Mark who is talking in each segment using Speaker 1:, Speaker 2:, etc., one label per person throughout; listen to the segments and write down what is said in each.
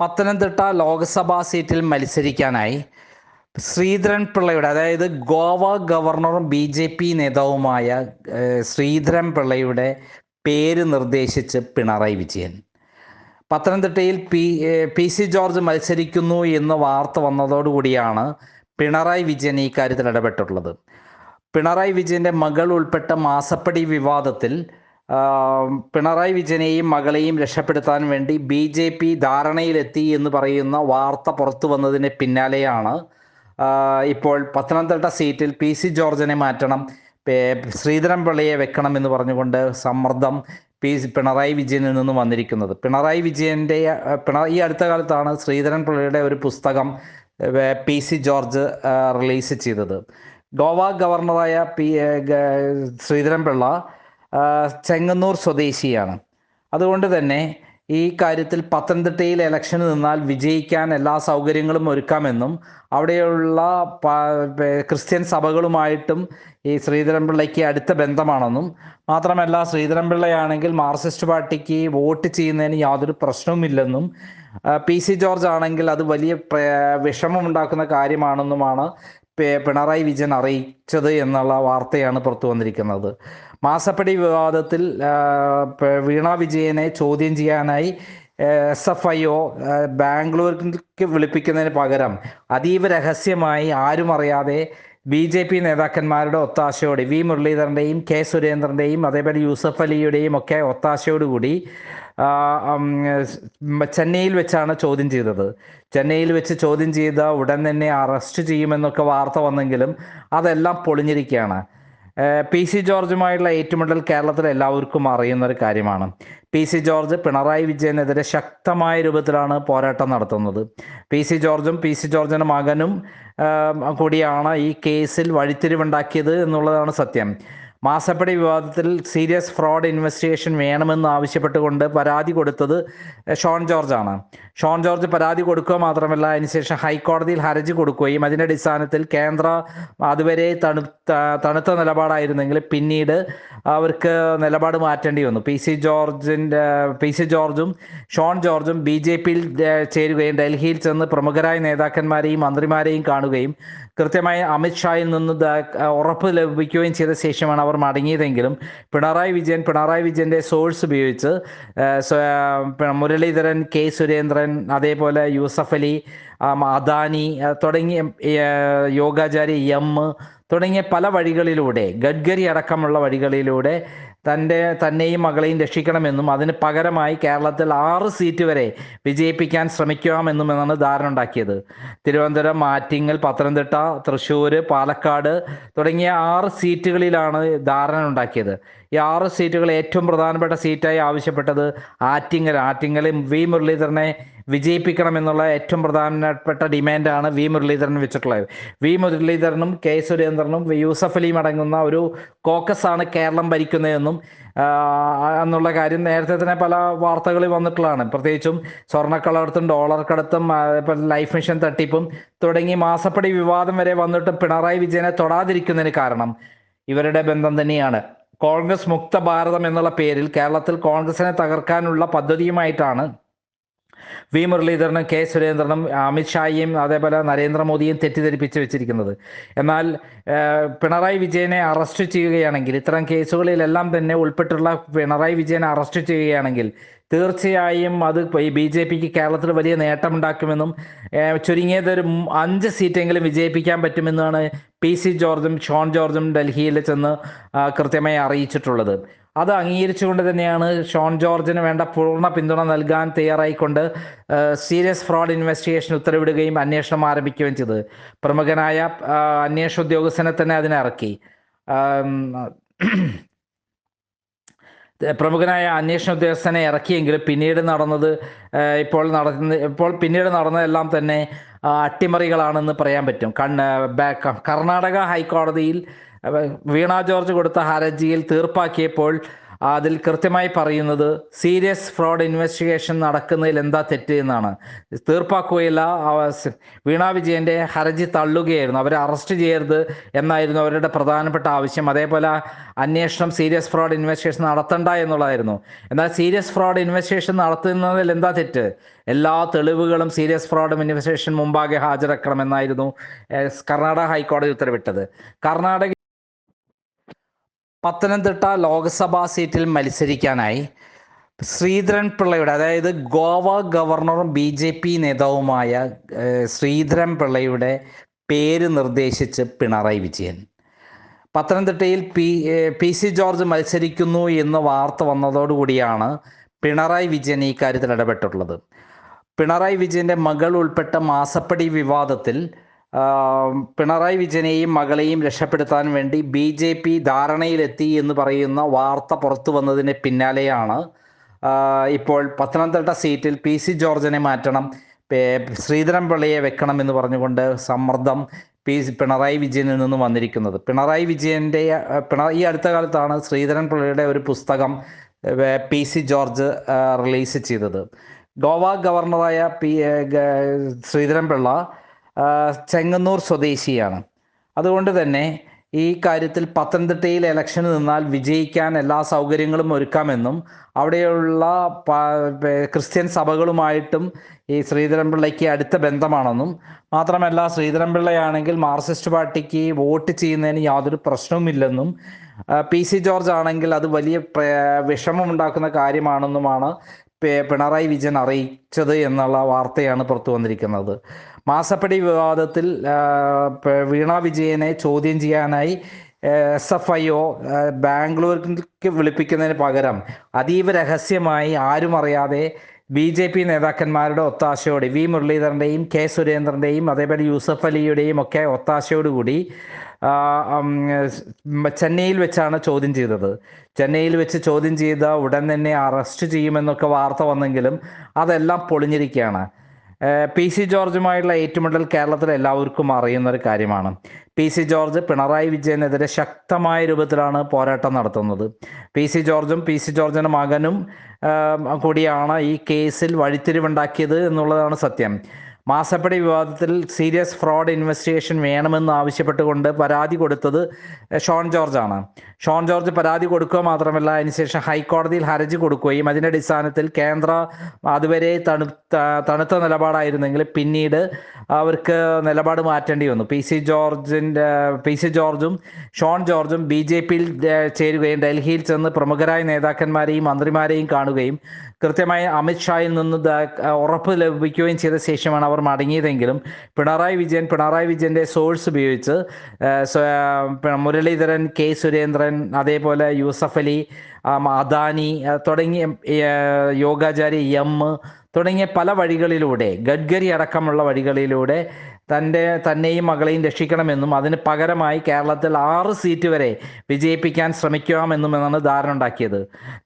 Speaker 1: പത്തനംതിട്ട ലോക്സഭാ സീറ്റിൽ മത്സരിക്കാനായി ശ്രീധരൻ പിള്ളയുടെ, അതായത് ഗോവ ഗവർണറും BJP നേതാവുമായ ശ്രീധരൻ പിള്ളയുടെ പേര് നിർദ്ദേശിച്ച് പിണറായി വിജയൻ. പത്തനംതിട്ടയിൽ PC ജോർജ് മത്സരിക്കുന്നു എന്ന് വാർത്ത വന്നതോടുകൂടിയാണ് പിണറായി വിജയൻ ഈ കാര്യത്തിൽ ഇടപെട്ടിട്ടുള്ളത്. പിണറായി വിജയൻ്റെ മകൾ ഉൾപ്പെട്ട മാസപ്പടി വിവാദത്തിൽ പിണറായി വിജയനെയും മകളെയും രക്ഷപ്പെടുത്താൻ വേണ്ടി BJP ധാരണയിലെത്തി എന്ന് പറയുന്ന വാർത്ത പുറത്തു വന്നതിന് പിന്നാലെയാണ് ഇപ്പോൾ പത്തനംതിട്ട സീറ്റിൽ PC ജോർജിനെ മാറ്റണം, ശ്രീധരൻ പിള്ളയെ വെക്കണം എന്ന് പറഞ്ഞുകൊണ്ട് സമ്മർദ്ദം പിണറായി വിജയനിൽ നിന്ന് വന്നിരിക്കുന്നത്. പിണറായി വിജയൻ്റെ ഈ അടുത്ത കാലത്താണ് ശ്രീധരൻ പിള്ളയുടെ ഒരു പുസ്തകം PC ജോർജ് റിലീസ് ചെയ്തത്. ഗോവ ഗവർണറായ ശ്രീധരൻ പിള്ള ചെങ്ങന്നൂർ സ്വദേശിയാണ്. അതുകൊണ്ട് തന്നെ ഈ കാര്യത്തിൽ പത്തനംതിട്ടയിൽ ഇലക്ഷന് നിന്നാൽ വിജയിക്കാൻ എല്ലാ സൗകര്യങ്ങളും ഒരുക്കാമെന്നും അവിടെയുള്ള ക്രിസ്ത്യൻ സഭകളുമായിട്ടും ഈ ശ്രീധരൻ പിള്ളയ്ക്ക് അടുത്ത ബന്ധമാണെന്നും മാത്രമല്ല ശ്രീധരൻ പിള്ളയാണെങ്കിൽ മാർക്സിസ്റ്റ് പാർട്ടിക്ക് വോട്ട് ചെയ്യുന്നതിന് യാതൊരു പ്രശ്നവുമില്ലെന്നും PC ജോർജ് ആണെങ്കിൽ അത് വലിയ വിഷമമുണ്ടാക്കുന്ന കാര്യമാണെന്നുമാണ് പിണറായി വിജയൻ അറിയിച്ചത് എന്നുള്ള വാർത്തയാണ് പുറത്തു വന്നിരിക്കുന്നത്. മാസപ്പടി വിവാദത്തിൽ വീണ വിജയനെ ചോദ്യം ചെയ്യാനായി SFIO ബാംഗ്ലൂരിലേക്ക് വിളിപ്പിക്കുന്നതിന് പകരം അതീവ രഹസ്യമായി ആരും അറിയാതെ BJP നേതാക്കന്മാരുടെ ഒത്താശയോടെ V മുരളീധരൻ്റെയും K സുരേന്ദ്രൻ്റെയും അതേപോലെ യൂസഫ് അലിയുടെയും ഒക്കെ ഒത്താശയോടുകൂടി ചെന്നൈയിൽ വെച്ചാണ് ചോദ്യം ചെയ്തത്. ചെന്നൈയിൽ വെച്ച് ചോദ്യം ചെയ്ത ഉടൻ തന്നെ അറസ്റ്റ് ചെയ്യുമെന്നൊക്കെ വാർത്ത വന്നെങ്കിലും അതെല്ലാം പൊളിഞ്ഞിരിക്കുകയാണ്. PC ജോർജുമായുള്ള ഏറ്റുമുട്ടൽ കേരളത്തിൽ എല്ലാവർക്കും അറിയുന്നൊരു കാര്യമാണ്. PC ജോർജ് പിണറായി വിജയനെതിരെ ശക്തമായ രൂപത്തിലാണ് പോരാട്ടം നടത്തുന്നത്. PC ജോർജും PC ജോർജിൻ്റെ മകനും കൂടിയാണ് ഈ കേസിൽ വഴിത്തിരിവുണ്ടാക്കിയത് എന്നുള്ളതാണ് സത്യം. മാസപ്പടി വിവാദത്തിൽ സീരിയസ് ഫ്രോഡ് ഇൻവെസ്റ്റിഗേഷൻ വേണമെന്ന് ആവശ്യപ്പെട്ടുകൊണ്ട് പരാതി കൊടുത്തത് ഷോൺ ജോർജാണ്. ഷോൺ ജോർജ് പരാതി കൊടുക്കുക മാത്രമല്ല അതിനുശേഷം ഹൈക്കോടതിയിൽ ഹർജി കൊടുക്കുകയും അതിൻ്റെ അടിസ്ഥാനത്തിൽ കേന്ദ്രം അതുവരെ തണുത്ത നിലപാടായിരുന്നെങ്കിൽ പിന്നീട് അവർക്ക് നിലപാട് മാറ്റേണ്ടി വന്നു. PC ജോർജും ഷോൺ ജോർജും BJPയിൽ ചേരുകയും ഡൽഹിയിൽ ചെന്ന് പ്രമുഖരായ നേതാക്കന്മാരെയും മന്ത്രിമാരെയും കാണുകയും കൃത്യമായി അമിത്ഷായിൽ നിന്ന് ഉറപ്പ് ലഭിക്കുകയും ചെയ്ത ശേഷമാണ് അവർ മടങ്ങിയതെങ്കിലും പിണറായി വിജയൻ്റെ സോഴ്സ് ഉപയോഗിച്ച് മുരളീധരൻ, K സുരേന്ദ്രൻ, അതേപോലെ യൂസഫ് അലി, അദാനി തുടങ്ങിയ യോഗാചാരി M തുടങ്ങിയ പല വഴികളിലൂടെ, ഗഡ്കരി അടക്കമുള്ള വഴികളിലൂടെ തന്നെയും മകളെയും രക്ഷിക്കണമെന്നും അതിന് പകരമായി കേരളത്തിൽ 6 സീറ്റ് വരെ വിജയിപ്പിക്കാൻ ശ്രമിക്കാമെന്നും എന്നാണ് ധാരണ ഉണ്ടാക്കിയത്. തിരുവനന്തപുരം, ആറ്റിങ്ങൽ, പത്തനംതിട്ട, തൃശ്ശൂർ, പാലക്കാട് തുടങ്ങിയ 6 സീറ്റുകളിലാണ് ധാരണ ഉണ്ടാക്കിയത്. ഈ 6 സീറ്റുകൾ ഏറ്റവും പ്രധാനപ്പെട്ട സീറ്റായി ആവശ്യപ്പെട്ടത് ആറ്റിങ്ങൽ V മുരളീധരനെ വിജയിപ്പിക്കണമെന്നുള്ള ഏറ്റവും പ്രധാനപ്പെട്ട ഡിമാൻഡാണ് V മുരളീധരൻ വെച്ചിട്ടുള്ളത്. V മുരളീധരനും K സുരേന്ദ്രനും യൂസഫ് അലിയും അടങ്ങുന്ന ഒരു കോക്കസാണ് കേരളം ഭരിക്കുന്നതെന്നും എന്നുള്ള കാര്യം നേരത്തെ തന്നെ പല വാർത്തകളിൽ വന്നിട്ടുള്ളതാണ്. പ്രത്യേകിച്ചും സ്വർണ്ണക്കടത്തും ഡോളർ കടത്തും ലൈഫ് മിഷൻ തട്ടിപ്പും തുടങ്ങി മാസപ്പടി വിവാദം വരെ വന്നിട്ട് പിണറായി വിജയനെ തൊടാതിരിക്കുന്നതിന് കാരണം ഇവരുടെ ബന്ധം തന്നെയാണ്. കോൺഗ്രസ് മുക്ത ഭാരതം എന്നുള്ള പേരിൽ കേരളത്തിൽ കോൺഗ്രസിനെ തകർക്കാനുള്ള പദ്ധതിയുമായിട്ടാണ് V മുരളീധരനും K സുരേന്ദ്രനും അമിത്ഷായും അതേപോലെ നരേന്ദ്രമോദിയും തെറ്റിദ്ധരിപ്പിച്ച് വെച്ചിരിക്കുന്നത്. എന്നാൽ പിണറായി വിജയനെ അറസ്റ്റ് ചെയ്യുകയാണെങ്കിൽ, ഇത്തരം കേസുകളിലെല്ലാം തന്നെ ഉൾപ്പെട്ടുള്ള പിണറായി വിജയനെ അറസ്റ്റ് ചെയ്യുകയാണെങ്കിൽ തീർച്ചയായും അത് BJPക്ക് കേരളത്തിൽ വലിയ നേട്ടമുണ്ടാക്കുമെന്നും ചുരുങ്ങിയത് ഒരു 5 സീറ്റെങ്കിലും വിജയിപ്പിക്കാൻ പറ്റുമെന്നാണ് PC ജോർജും ഷോൺ ജോർജും ഡൽഹിയിൽ ചെന്ന് കൃത്യമായി അറിയിച്ചിട്ടുള്ളത്. അത് അംഗീകരിച്ചുകൊണ്ട് തന്നെയാണ് ഷോൺ ജോർജിന് വേണ്ട പൂർണ്ണ പിന്തുണ നൽകാൻ തയ്യാറായിക്കൊണ്ട് സീരിയസ് ഫ്രോഡ് ഇൻവെസ്റ്റിഗേഷൻ ഉത്തരവിടുകയും അന്വേഷണം ആരംഭിക്കുകയും ചെയ്തത്. പ്രമുഖനായ അന്വേഷണ ഉദ്യോഗസ്ഥനെ തന്നെ അതിനിറക്കി. പ്രമുഖനായ അന്വേഷണ ഉദ്യോഗസ്ഥനെ ഇറക്കിയെങ്കിലും പിന്നീട് നടന്നതെല്ലാം തന്നെ അട്ടിമറികളാണെന്ന് പറയാൻ പറ്റും. കർണാടക ഹൈക്കോടതിയിൽ വീണ ജോർജ് കൊടുത്ത ഹർജിയിൽ തീർപ്പാക്കിയപ്പോൾ അതിൽ കൃത്യമായി പറയുന്നത് സീരിയസ് ഫ്രോഡ് ഇൻവെസ്റ്റിഗേഷൻ നടക്കുന്നതിൽ എന്താ തെറ്റ് എന്നാണ്. തീർപ്പാക്കുകയില്ല. വീണ വിജയൻ്റെ ഹർജി തള്ളുകയായിരുന്നു. അവരെ അറസ്റ്റ് ചെയ്യരുത് എന്നായിരുന്നു അവരുടെ പ്രധാനപ്പെട്ട ആവശ്യം. അതേപോലെ അന്വേഷണം സീരിയസ് ഫ്രോഡ് ഇൻവെസ്റ്റിഗേഷൻ നടത്തണ്ട എന്നുള്ളതായിരുന്നു. എന്നാൽ സീരിയസ് ഫ്രോഡ് ഇൻവെസ്റ്റിഗേഷൻ നടത്തുന്നതിൽ എന്താ തെറ്റ്? എല്ലാ തെളിവുകളും സീരിയസ് ഫ്രോഡ് ഇൻവെസ്റ്റിഗേഷൻ മുമ്പാകെ ഹാജരാക്കണമെന്നായിരുന്നു കർണാടക ഹൈക്കോടതി ഉത്തരവിട്ടത്. പത്തനംതിട്ട ലോക്സഭാ സീറ്റിൽ മത്സരിക്കാനായി ശ്രീധരൻ പിള്ളയുടെ, അതായത് ഗോവ ഗവർണറും BJP നേതാവുമായ ശ്രീധരൻ പിള്ളയുടെ പേര് നിർദ്ദേശിച്ച് പിണറായി വിജയൻ. പത്തനംതിട്ടയിൽ PC ജോർജ് മത്സരിക്കുന്നു എന്ന വാർത്ത വന്നതോടുകൂടിയാണ് പിണറായി വിജയൻ ഈ കാര്യത്തിൽ ഇടപെട്ടിട്ടുള്ളത്. പിണറായി വിജയൻ്റെ മകൾ ഉൾപ്പെട്ട മാസപ്പടി വിവാദത്തിൽ പിണറായി വിജയനെയും മകളെയും രക്ഷപ്പെടുത്താൻ വേണ്ടി BJP ധാരണയിലെത്തി എന്ന് പറയുന്ന വാർത്ത പുറത്തു വന്നതിന് പിന്നാലെയാണ് ഇപ്പോൾ പത്തനംതിട്ട സീറ്റിൽ PC ജോർജിനെ മാറ്റണം, ശ്രീധരൻ പിള്ളയെ വെക്കണം എന്ന് പറഞ്ഞുകൊണ്ട് സമ്മർദ്ദം പിണറായി വിജയനിൽ നിന്ന് വന്നിരിക്കുന്നത്. പിണറായി വിജയൻ്റെ ഈ അടുത്ത കാലത്താണ് ശ്രീധരൻ പിള്ളയുടെ ഒരു പുസ്തകം PC ജോർജ് റിലീസ് ചെയ്തത്. ഗോവ ഗവർണറായ ശ്രീധരൻ പിള്ള ചെങ്ങന്നൂർ സ്വദേശിയാണ്. അതുകൊണ്ട് തന്നെ ഈ കാര്യത്തിൽ പത്തനംതിട്ടയിൽ ഇലക്ഷന് നിന്നാൽ വിജയിക്കാൻ എല്ലാ സൗകര്യങ്ങളും ഒരുക്കാമെന്നും അവിടെയുള്ള ക്രിസ്ത്യൻ സഭകളുമായിട്ടും ഈ ശ്രീധരൻപിള്ളയ്ക്ക് അടുത്ത ബന്ധമാണെന്നും മാത്രമല്ല ശ്രീധരൻപിള്ളയാണെങ്കിൽ മാർക്സിസ്റ്റ് പാർട്ടിക്ക് വോട്ട് ചെയ്യുന്നതിന് യാതൊരു പ്രശ്നവുമില്ലെന്നും PC ജോർജ് ആണെങ്കിൽ അത് വലിയ വിഷമമുണ്ടാക്കുന്ന കാര്യമാണെന്നുമാണ് പിണറായി വിജയൻ അറിയിച്ചത് എന്നുള്ള വാർത്തയാണ് പുറത്തു വന്നിരിക്കുന്നത്. മാസപ്പടി വിവാദത്തിൽ വീണ വിജയനെ ചോദ്യം ചെയ്യാനായി SFIO ബാംഗ്ലൂരിലേക്ക് വിളിപ്പിക്കുന്നതിന് പകരം അതീവ രഹസ്യമായി ആരും അറിയാതെ BJP നേതാക്കന്മാരുടെ ഒത്താശയോടെ V മുരളീധരൻ്റെയും K സുരേന്ദ്രൻ്റെയും അതേപോലെ യൂസഫ് അലിയുടെയും ഒക്കെ ഒത്താശയോടുകൂടി ചെന്നൈയിൽ വെച്ചാണ് ചോദ്യം ചെയ്തത്. ചെന്നൈയിൽ വെച്ച് ചോദ്യം ചെയ്ത ഉടൻ തന്നെ അറസ്റ്റ് ചെയ്യുമെന്നൊക്കെ വാർത്ത വന്നെങ്കിലും അതെല്ലാം പൊളിഞ്ഞിരിക്കുകയാണ്. PC ജോർജുമായുള്ള ഏറ്റുമുട്ടൽ കേരളത്തിൽ എല്ലാവർക്കും അറിയുന്നൊരു കാര്യമാണ്. PC ജോർജ് പിണറായി വിജയനെതിരെ ശക്തമായ രൂപത്തിലാണ് പോരാട്ടം നടത്തുന്നത്. PC ജോർജും PC ജോർജിൻ്റെ മകനും കൂടിയാണ് ഈ കേസിൽ വഴിത്തിരിവുണ്ടാക്കിയത് എന്നുള്ളതാണ് സത്യം. മാസപ്പടി വിവാദത്തിൽ സീരിയസ് ഫ്രോഡ് ഇൻവെസ്റ്റിഗേഷൻ വേണമെന്ന് ആവശ്യപ്പെട്ടുകൊണ്ട് പരാതി കൊടുത്തത് ഷോൺ ജോർജാണ്. ഷോൺ ജോർജ് പരാതി കൊടുക്കുക മാത്രമല്ല അതിനുശേഷം ഹൈക്കോടതിയിൽ ഹർജി കൊടുക്കുകയും അതിൻ്റെ അടിസ്ഥാനത്തിൽ കേന്ദ്രം അതുവരെ തണുത്ത നിലപാടായിരുന്നെങ്കിൽ പിന്നീട് അവർക്ക് നിലപാട് മാറ്റേണ്ടി വന്നു. PC ജോർജും ഷോൺ ജോർജും BJPയിൽ ചേരുകയും ഡൽഹിയിൽ ചെന്ന് പ്രമുഖരായ നേതാക്കന്മാരെയും മന്ത്രിമാരെയും കാണുകയും കൃത്യമായി അമിത്ഷായിൽ നിന്ന് ഉറപ്പ് ലഭിക്കുകയും ചെയ്ത ശേഷമാണ് അവർ മടങ്ങിയതെങ്കിലും പിണറായി വിജയൻ്റെ സോഴ്സ് ഉപയോഗിച്ച് മുരളീധരൻ, K സുരേന്ദ്രൻ, അതേപോലെ യൂസഫ് അലി, അദാനി തുടങ്ങിയ യോഗാചാരി M തുടങ്ങിയ പല വഴികളിലൂടെ, ഗഡ്കരി അടക്കമുള്ള വഴികളിലൂടെ തന്നെയും മകളെയും രക്ഷിക്കണമെന്നും അതിന് പകരമായി കേരളത്തിൽ 6 സീറ്റ് വരെ വിജയിപ്പിക്കാൻ ശ്രമിക്കാമെന്നുമെന്നാണ് ധാരണ ഉണ്ടാക്കിയത്.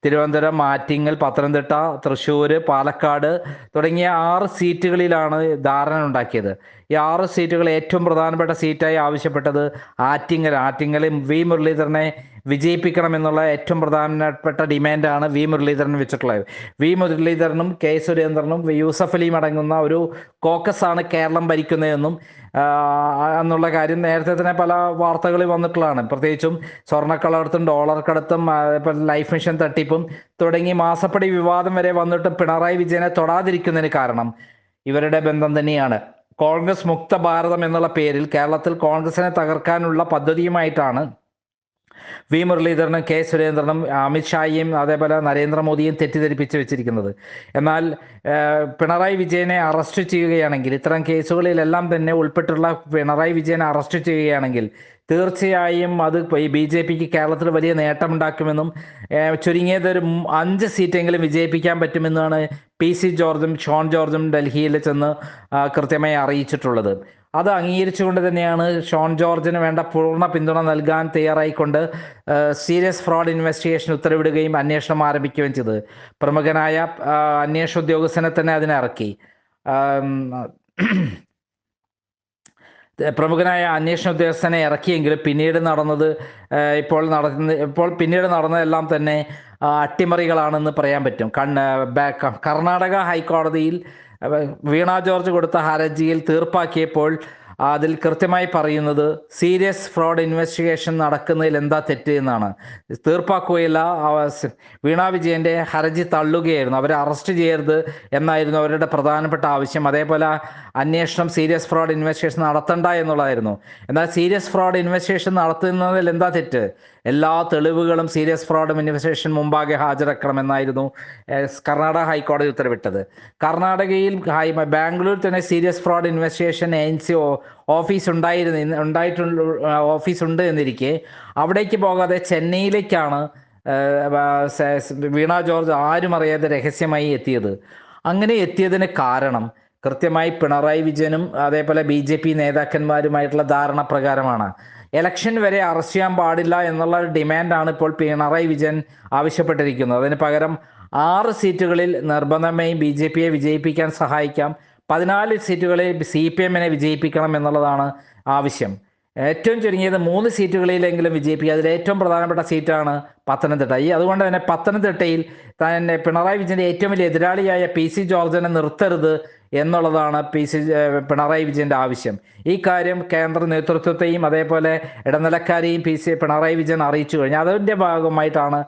Speaker 1: തിരുവനന്തപുരം, ആറ്റിങ്ങൽ, പത്തനംതിട്ട, തൃശ്ശൂർ, പാലക്കാട് തുടങ്ങിയ 6 സീറ്റുകളിലാണ് ധാരണ ഉണ്ടാക്കിയത്. ഈ 6 സീറ്റുകൾ ഏറ്റവും പ്രധാനപ്പെട്ട സീറ്റായി ആവശ്യപ്പെട്ടത് ആറ്റിങ്ങൽ V മുരളീധരനെ വിജയിപ്പിക്കണമെന്നുള്ള ഏറ്റവും പ്രധാനപ്പെട്ട ഡിമാൻഡാണ് V മുരളീധരൻ വെച്ചിട്ടുള്ളത്. V മുരളീധരനും K സുരേന്ദ്രനും യൂസഫ് അലിയും അടങ്ങുന്ന ഒരു കോക്കസാണ് കേരളം ഭരിക്കുന്നതെന്നും എന്നുള്ള കാര്യം നേരത്തെ തന്നെ പല വാർത്തകളിൽ വന്നിട്ടുള്ളതാണ്. പ്രത്യേകിച്ചും സ്വർണ്ണക്കടത്തും ഡോളർ കടത്തും ലൈഫ് മിഷൻ തട്ടിപ്പും തുടങ്ങി മാസപ്പടി വിവാദം വരെ വന്നിട്ട് പിണറായി വിജയനെ തൊടാതിരിക്കുന്നതിന് കാരണം ഇവരുടെ ബന്ധം തന്നെയാണ്. കോൺഗ്രസ് മുക്ത ഭാരതം എന്നുള്ള പേരിൽ കേരളത്തിൽ കോൺഗ്രസിനെ തകർക്കാനുള്ള പദ്ധതിയുമായിട്ടാണ് V മുരളീധരനും K സുരേന്ദ്രനും അമിത്ഷായും അതേപോലെ നരേന്ദ്രമോദിയും തെറ്റിദ്ധരിപ്പിച്ച് വെച്ചിരിക്കുന്നത്. എന്നാൽ പിണറായി വിജയനെ അറസ്റ്റ് ചെയ്യുകയാണെങ്കിൽ, ഇത്തരം കേസുകളിലെല്ലാം തന്നെ ഉൾപ്പെട്ടുള്ള പിണറായി വിജയനെ അറസ്റ്റ് ചെയ്യുകയാണെങ്കിൽ തീർച്ചയായും അത് BJPക്ക് കേരളത്തിൽ വലിയ നേട്ടമുണ്ടാക്കുമെന്നും ചുരുങ്ങിയത് ഒരു 5 സീറ്റെങ്കിലും വിജയിപ്പിക്കാൻ പറ്റുമെന്നാണ് PC ജോർജും ഷോൺ ജോർജും ഡൽഹിയിൽ ചെന്ന് കൃത്യമായി അറിയിച്ചിട്ടുള്ളത്. അത് അംഗീകരിച്ചുകൊണ്ട് തന്നെയാണ് ഷോൺ ജോർജിന് വേണ്ട പൂർണ്ണ പിന്തുണ നൽകാൻ തയ്യാറായിക്കൊണ്ട് സീരിയസ് ഫ്രോഡ് ഇൻവെസ്റ്റിഗേഷൻ ഉത്തരവിടുകയും അന്വേഷണം ആരംഭിക്കുകയും ചെയ്തത്. പ്രമുഖനായ അന്വേഷണ ഉദ്യോഗസ്ഥനെ തന്നെ അതിനിറക്കി. പ്രമുഖനായ അന്വേഷണ ഉദ്യോഗസ്ഥനെ ഇറക്കിയെങ്കിലും പിന്നീട് നടന്നതെല്ലാം തന്നെ അട്ടിമറികളാണെന്ന് പറയാൻ പറ്റും. കർണാടക ഹൈക്കോടതിയിൽ വീണ ജോർജ് കൊടുത്ത ഹർജിയിൽ തീർപ്പാക്കിയപ്പോൾ അതിൽ കൃത്യമായി പറയുന്നത് സീരിയസ് ഫ്രോഡ് ഇൻവെസ്റ്റിഗേഷൻ നടക്കുന്നതിൽ എന്താ തെറ്റ് എന്നാണ്. തീർപ്പാക്കുകയില്ല. വീണ വിജയൻ്റെ ഹർജി തള്ളുകയായിരുന്നു. അവരെ അറസ്റ്റ് ചെയ്യരുത് എന്നായിരുന്നു അവരുടെ പ്രധാനപ്പെട്ട ആവശ്യം. അതേപോലെ അന്വേഷണം സീരിയസ് ഫ്രോഡ് ഇൻവെസ്റ്റിഗേഷൻ നടത്തണ്ട എന്നുള്ളതായിരുന്നു. എന്നാൽ സീരിയസ് ഫ്രോഡ് ഇൻവെസ്റ്റിഗേഷൻ നടത്തുന്നതിൽ എന്താ തെറ്റ്? എല്ലാ തെളിവുകളും സീരിയസ് ഫ്രോഡ് ഇൻവെസ്റ്റിഗേഷൻ മുമ്പാകെ ഹാജരാക്കണമെന്നായിരുന്നു കർണാടക ഹൈക്കോടതി ഉത്തരവിട്ടത്. കർണാടകയിൽ ബാംഗ്ലൂർ തന്നെ serious fraud investigation agency office ഓഫീസുണ്ട് എന്നിരിക്കെ അവിടേക്ക് പോകാതെ ചെന്നൈയിലേക്കാണ് വീണ ജോർജ് ആരും അറിയാതെ രഹസ്യമായി എത്തിയത്. അങ്ങനെ എത്തിയതിന് കാരണം കൃത്യമായി പിണറായി വിജയനും അതേപോലെ BJP നേതാക്കന്മാരുമായിട്ടുള്ള ധാരണ പ്രകാരമാണ്. ഇലക്ഷൻ വരെ അറസ്റ്റ് ചെയ്യാൻ പാടില്ല എന്നുള്ള ഡിമാൻഡാണ് ഇപ്പോൾ പിണറായി വിജയൻ ആവശ്യപ്പെട്ടിരിക്കുന്നത്. അതിന് പകരം 6 സീറ്റുകളിൽ നിർബന്ധമായും BJPയെ വിജയിപ്പിക്കാൻ സഹായിക്കാം, 14 സീറ്റുകളിൽ CPM-നെ വിജയിപ്പിക്കണം എന്നുള്ളതാണ് ആവശ്യം. ഏറ്റവും ചുരുങ്ങിയത് 3 സീറ്റുകളിലെങ്കിലും വിജയിപ്പിക്കുക. അതിൽ ഏറ്റവും പ്രധാനപ്പെട്ട സീറ്റാണ് പത്തനംതിട്ട. അതുകൊണ്ട് തന്നെ പത്തനംതിട്ടയിൽ തന്നെ പിണറായി വിജയൻ്റെ ഏറ്റവും വലിയ എതിരാളിയായ PC ജോർജിനെ നിർത്തരുത് എന്നുള്ളതാണ് പിണറായി വിജയൻ്റെ ആവശ്യം. ഈ കാര്യം കേന്ദ്ര നേതൃത്വത്തെയും അതേപോലെ ഇടനിലക്കാരെയും പിണറായി വിജയൻ അറിയിച്ചു കഴിഞ്ഞു. അതിൻ്റെ ഭാഗമായിട്ടാണ്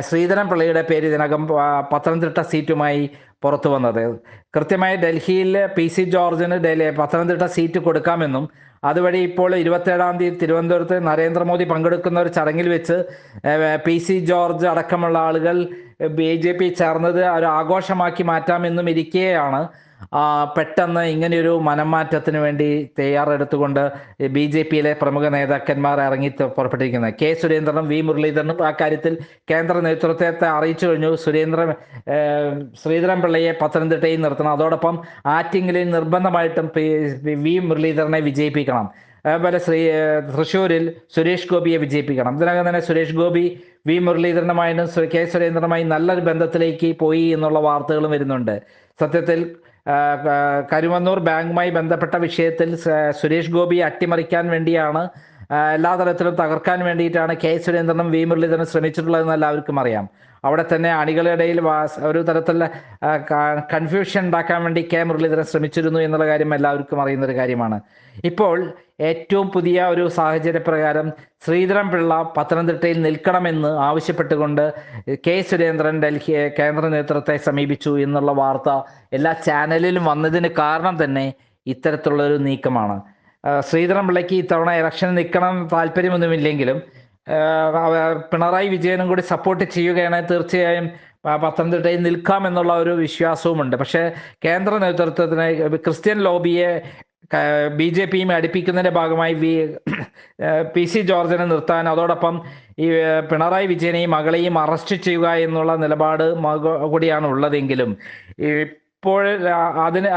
Speaker 1: ശ്രീധരൻ പിള്ളയുടെ പേര് ഇതിനകം പത്തനംതിട്ട സീറ്റുമായി പുറത്തു വന്നത്. കൃത്യമായി ഡൽഹിയിൽ PC ജോർജിന് പത്തനംതിട്ട സീറ്റ് കൊടുക്കാമെന്നും അതുവഴി ഇപ്പോൾ 27-ാം തീയതി തിരുവനന്തപുരത്ത് നരേന്ദ്രമോദി പങ്കെടുക്കുന്ന ഒരു ചടങ്ങിൽ വെച്ച് PC ജോർജ് അടക്കമുള്ള ആളുകൾ BJP ചേർന്നത് ഒരു ആഘോഷമാക്കി മാറ്റാമെന്നും ഇരിക്കെയാണ് പെട്ടെന്ന് ഇങ്ങനെയൊരു മനംമാറ്റത്തിന് വേണ്ടി തയ്യാറെടുത്തുകൊണ്ട് BJPയിലെ പ്രമുഖ നേതാക്കന്മാർ ഇറങ്ങി പുറപ്പെട്ടിരിക്കുന്നത്. K. സുരേന്ദ്രനും V. മുരളീധരനും ആ കാര്യത്തിൽ കേന്ദ്ര നേതൃത്വത്തെ അറിയിച്ചു കഴിഞ്ഞു. ശ്രീധരൻ പിള്ളയെ പത്തനംതിട്ടയിൽ നിർത്തണം, അതോടൊപ്പം ആറ്റിങ്ങലിൽ നിർബന്ധമായിട്ടും V. മുരളീധരനെ വിജയിപ്പിക്കണം, അതുപോലെ തൃശ്ശൂരിൽ സുരേഷ് ഗോപിയെ വിജയിപ്പിക്കണം. ഇതിനകം തന്നെ സുരേഷ് ഗോപി V. മുരളീധരനുമായും K. സുരേന്ദ്രനുമായി നല്ലൊരു ബന്ധത്തിലേക്ക് പോയി എന്നുള്ള വാർത്തകളും വരുന്നുണ്ട്. സത്യത്തിൽ കരുവന്നൂർ ബാങ്കുമായി ബന്ധപ്പെട്ട വിഷയത്തിൽ സുരേഷ് ഗോപിയെ അട്ടിമറിക്കാൻ വേണ്ടിയാണ്, എല്ലാ തരത്തിലും തകർക്കാൻ വേണ്ടിയിട്ടാണ് K. സുരേന്ദ്രനും V. മുരളീധരനും ശ്രമിച്ചിട്ടുള്ളതെന്ന് എല്ലാവർക്കും അറിയാം. അവിടെ തന്നെ അണികളുടെ ഇടയിൽ ഒരു തരത്തിലുള്ള കൺഫ്യൂഷൻ ഉണ്ടാക്കാൻ വേണ്ടി K. മുരളീധരൻ ശ്രമിച്ചിരുന്നു എന്നുള്ള കാര്യം എല്ലാവർക്കും അറിയുന്നൊരു കാര്യമാണ്. ഇപ്പോൾ ഏറ്റവും പുതിയ ഒരു സാഹചര്യപ്രകാരം ശ്രീധരൻ പിള്ള പത്തനംതിട്ടയിൽ നിൽക്കണമെന്ന് ആവശ്യപ്പെട്ടുകൊണ്ട് K. സുരേന്ദ്രൻ കേന്ദ്ര നേതൃത്വത്തെ സമീപിച്ചു എന്നുള്ള വാർത്ത എല്ലാ ചാനലിലും വന്നതിന് കാരണം തന്നെ ഇത്തരത്തിലുള്ളൊരു നീക്കമാണ്. ശ്രീധരൻ പിള്ളയ്ക്ക് ഇത്തവണ ഇലക്ഷന് നിൽക്കണം താല്പര്യമൊന്നുമില്ലെങ്കിലും പിണറായി വിജയനും കൂടി സപ്പോർട്ട് ചെയ്യുകയാണെങ്കിൽ തീർച്ചയായും പത്തനംതിട്ടയിൽ നിൽക്കാമെന്നുള്ള ഒരു വിശ്വാസവുമുണ്ട്. പക്ഷേ കേന്ദ്ര നേതൃത്വത്തിന് ക്രിസ്ത്യൻ ലോബിയെ BJPയും അടുപ്പിക്കുന്നതിൻ്റെ ഭാഗമായി PC ജോർജിനെ നിർത്താൻ, അതോടൊപ്പം ഈ പിണറായി വിജയനെയും മകളെയും അറസ്റ്റ് ചെയ്യുക എന്നുള്ള നിലപാട് കൂടിയാണ് ഉള്ളതെങ്കിലും ഇപ്പോൾ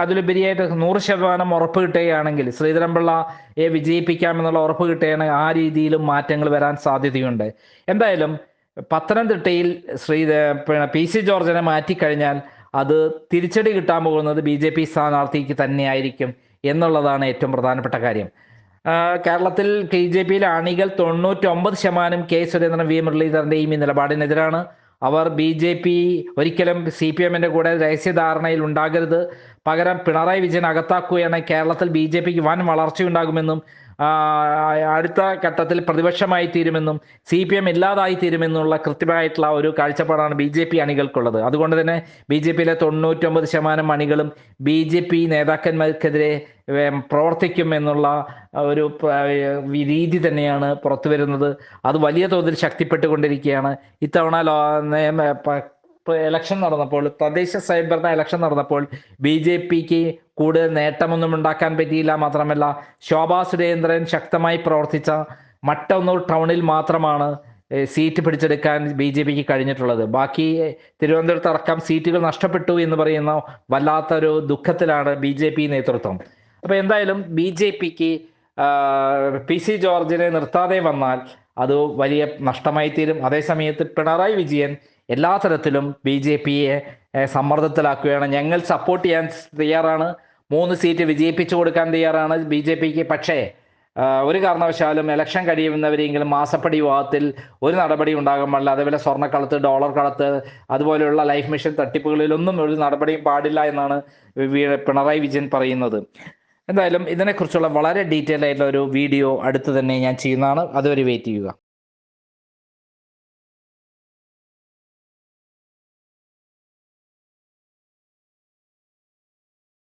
Speaker 1: അതിലുപരിയായിട്ട് 100% ഉറപ്പ് കിട്ടുകയാണെങ്കിൽ, ശ്രീധരൻ പിള്ളയെ വിജയിപ്പിക്കാമെന്നുള്ള ഉറപ്പ് കിട്ടുകയാണെങ്കിൽ ആ രീതിയിലും മാറ്റങ്ങൾ വരാൻ സാധ്യതയുണ്ട്. എന്തായാലും പത്തനംതിട്ടയിൽ PC ജോർജിനെ മാറ്റിക്കഴിഞ്ഞാൽ അത് തിരിച്ചടി കിട്ടാൻ പോകുന്നത് BJP സ്ഥാനാർത്ഥിക്ക് തന്നെയായിരിക്കും എന്നുള്ളതാണ് ഏറ്റവും പ്രധാനപ്പെട്ട കാര്യം. കേരളത്തിൽ BJPയിലെ അണികൾ 99% K. സുരേന്ദ്രൻ V. മുരളീധരൻ്റെയും ഈ നിലപാടിനെതിരാണ്. അവർ BJP ഒരിക്കലും CPM-ൻ്റെ കൂടെ രഹസ്യധാരണയിൽ ഉണ്ടാകരുത്, പകരം പിണറായി വിജയൻ അകത്താക്കുകയാണെങ്കിൽ കേരളത്തിൽ BJPക്ക് വൻ വളർച്ചയുണ്ടാകുമെന്നും അടുത്ത ഘട്ടത്തിൽ പ്രതിപക്ഷമായി തീരുമെന്നും CPM ഇല്ലാതായി തീരുമെന്നുള്ള കൃത്യമായിട്ടുള്ള ഒരു കാഴ്ചപ്പാടാണ് BJP അണികൾക്കുള്ളത്. അതുകൊണ്ട് തന്നെ BJPയിലെ 99% അണികളും BJP നേതാക്കന്മാർക്കെതിരെ പ്രവർത്തിക്കും എന്നുള്ള ഒരു രീതി തന്നെയാണ് പുറത്തു വരുന്നത്. അത് വലിയ തോതിൽ ശക്തിപ്പെട്ടുകൊണ്ടിരിക്കുകയാണ്. ഇത്തവണ ഇലക്ഷൻ നടന്നപ്പോൾ, തദ്ദേശ സ്വയംഭരണ ഇലക്ഷൻ നടന്നപ്പോൾ BJPക്ക് കൂടുതൽ നേട്ടമൊന്നും ഉണ്ടാക്കാൻ പറ്റിയില്ല. മാത്രമല്ല ശോഭാ സുരേന്ദ്രൻ ശക്തമായി പ്രവർത്തിച്ച മട്ടന്നൂർ ടൗണിൽ മാത്രമാണ് സീറ്റ് പിടിച്ചെടുക്കാൻ BJPക്ക് കഴിഞ്ഞിട്ടുള്ളത്. ബാക്കി തിരുവനന്തപുരത്ത് അടക്കം സീറ്റുകൾ നഷ്ടപ്പെട്ടു എന്ന് പറയുന്ന വല്ലാത്തൊരു ദുഃഖത്തിലാണ് BJP നേതൃത്വം. അപ്പോൾ എന്തായാലും BJPക്ക് PC ജോർജിനെ നിർത്താതെ വന്നാൽ അത് വലിയ നഷ്ടമായി തീരും. അതേസമയത്ത് പിണറായി വിജയൻ എല്ലാ തരത്തിലും BJPയെ സമ്മർദ്ദത്തിലാക്കുകയാണ്. ഞങ്ങൾ സപ്പോർട്ട് ചെയ്യാൻ തയ്യാറാണ്, 3 സീറ്റ് വിജയിപ്പിച്ചു കൊടുക്കാൻ തയ്യാറാണ് BJPക്ക്. പക്ഷേ ഒരു കാരണവശാലും ഇലക്ഷൻ കഴിയുന്നവരെങ്കിലും മാസപ്പടി വിവാദത്തിൽ ഒരു നടപടി ഉണ്ടാകാൻ പാടില്ല. അതേപോലെ സ്വർണ്ണക്കടത്ത്, ഡോളർ കടത്ത്, അതുപോലെയുള്ള ലൈഫ് മിഷൻ തട്ടിപ്പുകളിലൊന്നും ഒരു നടപടിയും പാടില്ല എന്നാണ് പിണറായി വിജയൻ പറയുന്നത്. എന്തായാലും ഇതിനെക്കുറിച്ചുള്ള വളരെ ഡീറ്റെയിൽ ആയിട്ടുള്ള ഒരു വീഡിയോ അടുത്ത് തന്നെ ഞാൻ ചെയ്യുന്നതാണ്. അതുവരെ വെയിറ്റ് ചെയ്യുക.